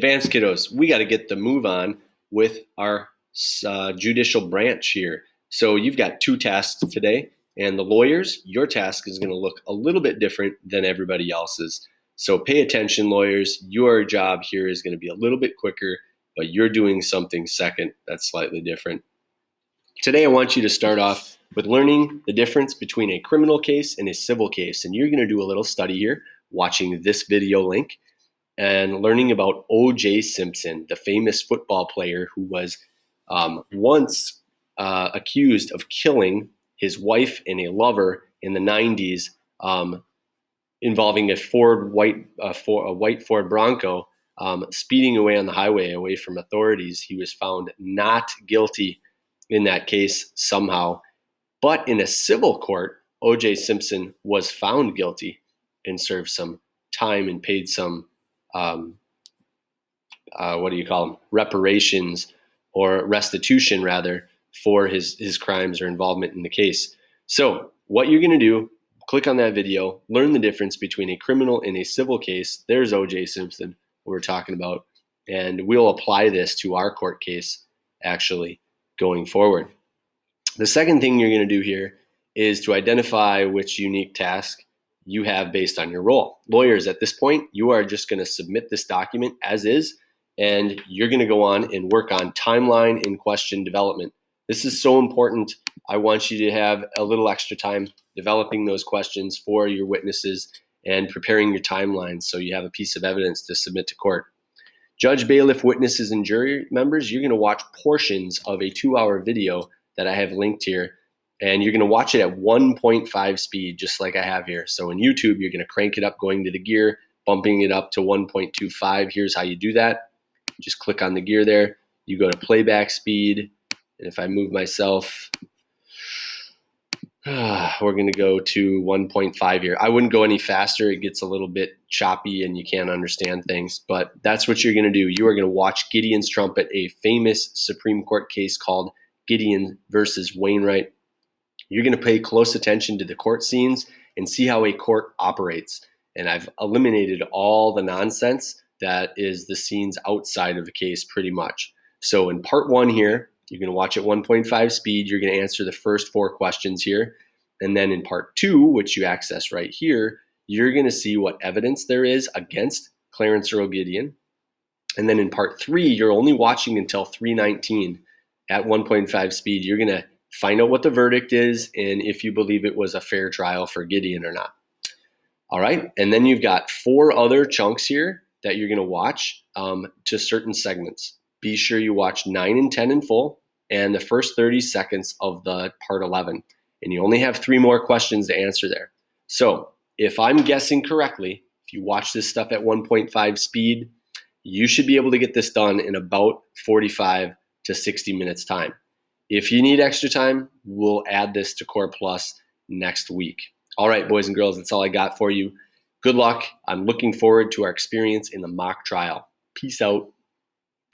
Advanced kiddos, we got to get the move on with our judicial branch here. So you've got two tasks today, and the lawyers, your task is going to look a little bit different than everybody else's. So pay attention, lawyers. Your job here is going to be a little bit quicker, but you're doing something second that's slightly different. Today, I want you to start off with learning the difference between a criminal case and a civil case. And you're going to do a little study here, watching this video link, and learning about O.J. Simpson, the famous football player who was once accused of killing his wife and a lover in the 90s, involving a white Ford Bronco, speeding away on the highway away from authorities. He was found not guilty in that case somehow. But in a civil court, O.J. Simpson was found guilty and served some time and paid some reparations or restitution rather for his crimes or involvement in the case. So what you're going to do, click on that video, learn the difference between a criminal and a civil case. There's O.J. Simpson, what we're talking about, and we'll apply this to our court case actually going forward. The second thing you're going to do here is to identify which unique task you have based on your role. Lawyers, at this point, you are just going to submit this document as is, and you're going to go on and work on timeline and question development. This is so important. I want you to have a little extra time developing those questions for your witnesses and preparing your timelines so you have a piece of evidence to submit to court. Judge, bailiff, witnesses, and jury members, you're going to watch portions of a 2-hour video that I have linked here, and you're going to watch it at 1.5 speed, just like I have here. So in YouTube, you're going to crank it up, going to the gear, bumping it up to 1.25. Here's how you do that. Just click on the gear there. You go to playback speed, and if I move myself, we're going to go to 1.5 here. I wouldn't go any faster. It gets a little bit choppy and you can't understand things, but that's what you're going to do. You are going to watch Gideon's Trumpet, a famous Supreme Court case called Gideon versus Wainwright. You're going to pay close attention to the court scenes and see how a court operates. And I've eliminated all the nonsense that is the scenes outside of the case pretty much. So in part 1 here, you're going to watch at 1.5 speed. You're going to answer the first 4 questions here. And then in part 2, which you access right here, you're going to see what evidence there is against Clarence Earl Gideon. And then in part 3, you're only watching until 3:19 at 1.5 speed. You're going to find out what the verdict is and if you believe it was a fair trial for Gideon or not. All right. And then you've got 4 other chunks here that you're going to watch to certain segments. Be sure you watch 9 and 10 in full and the first 30 seconds of the part 11. And you only have 3 more questions to answer there. So if I'm guessing correctly, if you watch this stuff at 1.5 speed, you should be able to get this done in about 45 to 60 minutes time. If you need extra time, we'll add this to Core Plus next week. All right, boys and girls, that's all I got for you. Good luck. I'm looking forward to our experience in the mock trial. Peace out.